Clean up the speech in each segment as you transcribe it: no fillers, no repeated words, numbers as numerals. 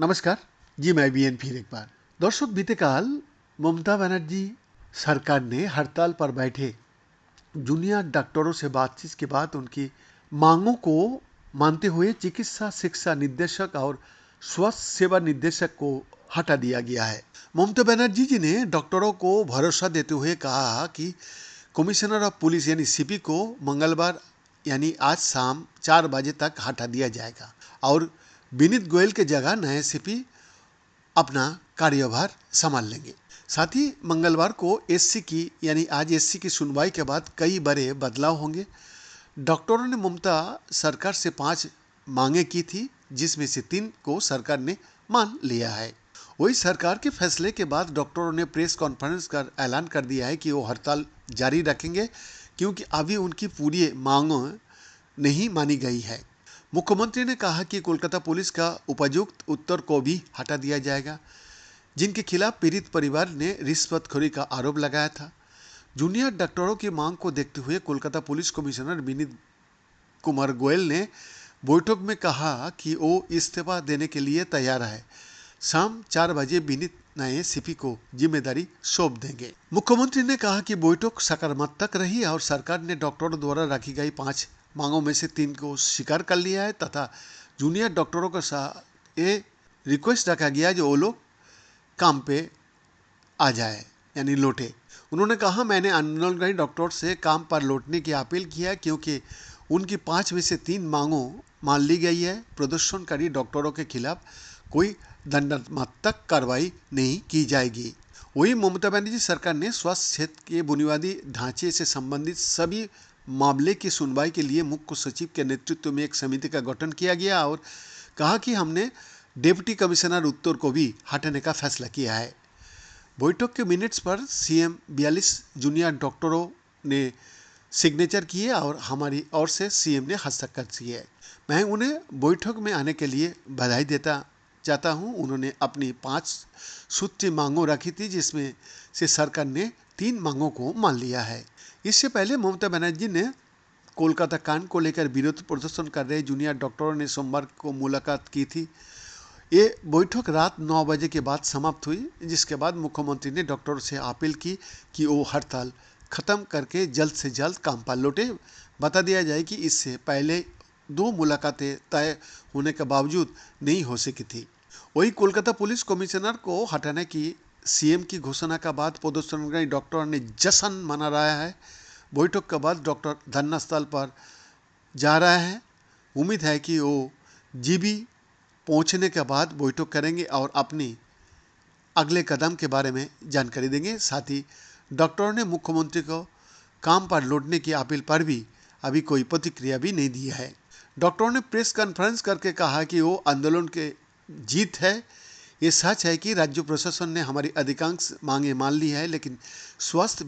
नमस्कार जी, मैं बीएन फिर एक बार। दर्शक, बीते काल ममता बनर्जी सरकार ने हड़ताल पर बैठे जूनियर डॉक्टरों से बातचीत के बाद उनकी मांगों को मानते हुए चिकित्सा शिक्षा निदेशक और स्वास्थ्य सेवा निदेशक को हटा दिया गया है। ममता बनर्जी जी ने डॉक्टरों को भरोसा देते हुए कहा कि कमिश्नर ऑफ पुलिस यानी सीपी को मंगलवार यानी आज शाम 4 बजे तक हटा दिया जाएगा और विनीत गोयल के जगह नए सीपी अपना कार्यभार संभाल लेंगे। साथ ही मंगलवार को एससी की यानी आज एससी की सुनवाई के बाद कई बड़े बदलाव होंगे। डॉक्टरों ने ममता सरकार से 5 मांगे की थी, जिसमें से 3 को सरकार ने मान लिया है। वही सरकार के फैसले के बाद डॉक्टरों ने प्रेस कॉन्फ्रेंस कर ऐलान कर दिया है कि वो हड़ताल जारी रखेंगे, क्योंकि अभी उनकी पूरी मांग नहीं मानी गई है। मुख्यमंत्री ने कहा कि कोलकाता पुलिस का उपयुक्त उत्तर को भी हटा दिया जाएगा, जिनके खिलाफ पीड़ित परिवार ने रिश्वतखोरी का आरोप लगाया था। जूनियर डॉक्टरों की मांग को देखते हुए कोलकाता पुलिस कमिश्नर विनीत कुमार गोयल ने बैठक में कहा कि वो इस्तीफा देने के लिए तैयार है। शाम 4 बजे विनीत नए सीपी को जिम्मेदारी सौंप देंगे। मुख्यमंत्री ने कहा कि बैठक सकारात्मक रही और सरकार ने डॉक्टरों द्वारा रखी गई 5 मांगों में से 3 को स्वीकार कर लिया है तथा जूनियर डॉक्टरों का ये रिक्वेस्ट रखा गया जो वो लोग काम पे आ जाए यानी लौटे। उन्होंने कहा, मैंने आंदोलनकारी डॉक्टरों से काम पर लौटने की अपील की है, क्योंकि उनकी 5 में से 3 मांगों मान ली गई है। प्रदर्शनकारी डॉक्टरों के खिलाफ कोई दंडात्मक कार्रवाई नहीं की जाएगी। वही ममता बनर्जी सरकार ने स्वास्थ्य क्षेत्र के बुनियादी ढांचे से संबंधित सभी मामले की सुनवाई के लिए मुख्य सचिव के नेतृत्व में एक समिति का गठन किया गया और कहा कि हमने डिप्टी कमिश्नर उत्तर को भी हटाने का फैसला किया है। बैठक के मिनट्स पर सीएम 42 जूनियर डॉक्टरों ने सिग्नेचर किए और हमारी ओर से सीएम ने हस्ताक्षर किए। मैं उन्हें बैठक में आने के लिए बधाई देता चाहता हूं। उन्होंने अपनी 5 सूत्री मांगों रखी थी, जिसमें से सरकार ने 3 मांगों को मान लिया है। इससे पहले ममता बनर्जी ने कोलकाता कांड को लेकर विरोध प्रदर्शन कर रहे जूनियर डॉक्टरों ने सोमवार को मुलाकात की थी। ये बैठक रात 9 बजे के बाद समाप्त हुई, जिसके बाद मुख्यमंत्री ने डॉक्टरों से अपील की कि वो हड़ताल खत्म करके जल्द से जल्द काम पर लौटे। बता दिया जाए कि इससे पहले 2 मुलाकातें तय होने के बावजूद नहीं हो सकी थी। वही कोलकाता पुलिस कमिश्नर को हटाने की सीएम की घोषणा के बाद प्रदर्शनकारी डॉक्टरों ने जश्न मना रहा है। बैठक के बाद डॉक्टर धरना स्थल पर जा रहा है। उम्मीद है कि वो जीबी पहुंचने के बाद बैठक करेंगे और अपनी अगले कदम के बारे में जानकारी देंगे। साथ ही डॉक्टरों ने मुख्यमंत्री को काम पर लौटने की अपील पर भी अभी कोई प्रतिक्रिया भी नहीं दी है। डॉक्टरों ने प्रेस कॉन्फ्रेंस करके कहा कि वो आंदोलन के जीत है। ये सच है कि राज्य प्रशासन ने हमारी अधिकांश मांगे मान ली है, लेकिन स्वास्थ्य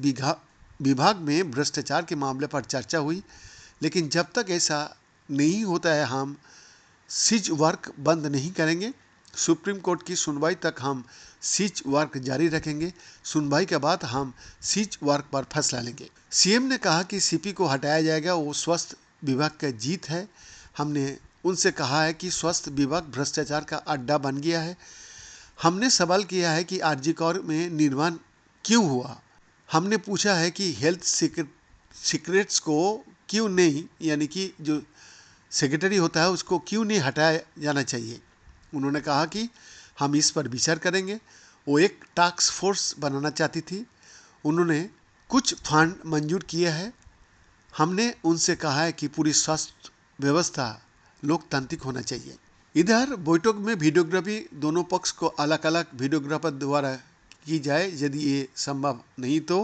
विभाग में भ्रष्टाचार के मामले पर चर्चा हुई। लेकिन जब तक ऐसा नहीं होता है, हम सीज वर्क बंद नहीं करेंगे। सुप्रीम कोर्ट की सुनवाई तक हम सीज वर्क जारी रखेंगे। सुनवाई के बाद हम सीज वर्क पर फैसला लेंगे। सीएम ने कहा कि सीपी को हटाया जाएगा, वो स्वास्थ्य विभाग का जीत है। हमने उनसे कहा है कि स्वास्थ्य विभाग भ्रष्टाचार का अड्डा बन गया है। हमने सवाल किया है कि आरजी कौर में निर्माण क्यों हुआ। हमने पूछा है कि हेल्थ सीक्रेट्स को क्यों नहीं, यानी कि जो सेक्रेटरी होता है उसको क्यों नहीं हटाया जाना चाहिए। उन्होंने कहा कि हम इस पर विचार करेंगे। वो एक टास्क फोर्स बनाना चाहती थी। उन्होंने कुछ फंड मंजूर किए हैं। हमने उनसे कहा है कि पूरी स्वास्थ्य व्यवस्था लोकतांत्रिक होना चाहिए। इधर बैठक में वीडियोग्राफी दोनों पक्ष को अलग अलग वीडियोग्राफर द्वारा की जाए। यदि ये संभव नहीं तो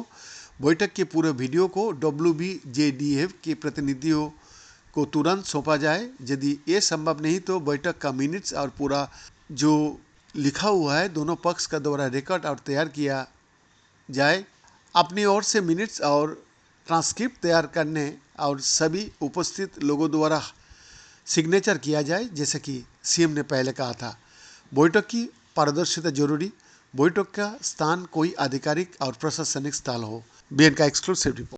बैठक के पूरे वीडियो को WBJDF के प्रतिनिधियों को तुरंत सौंपा जाए। यदि ये संभव नहीं तो बैठक का मिनट्स और पूरा जो लिखा हुआ है दोनों पक्ष का द्वारा रिकॉर्ड और तैयार किया जाए। अपनी ओर से मिनट्स और ट्रांसक्रिप्ट तैयार करने और सभी उपस्थित लोगों द्वारा सिग्नेचर किया जाए, जैसे कि सीएम ने पहले कहा था। बैठक की पारदर्शिता जरूरी। बैठक का स्थान कोई आधिकारिक और प्रशासनिक स्थल हो। बीएन का एक्सक्लूसिव रिपोर्ट।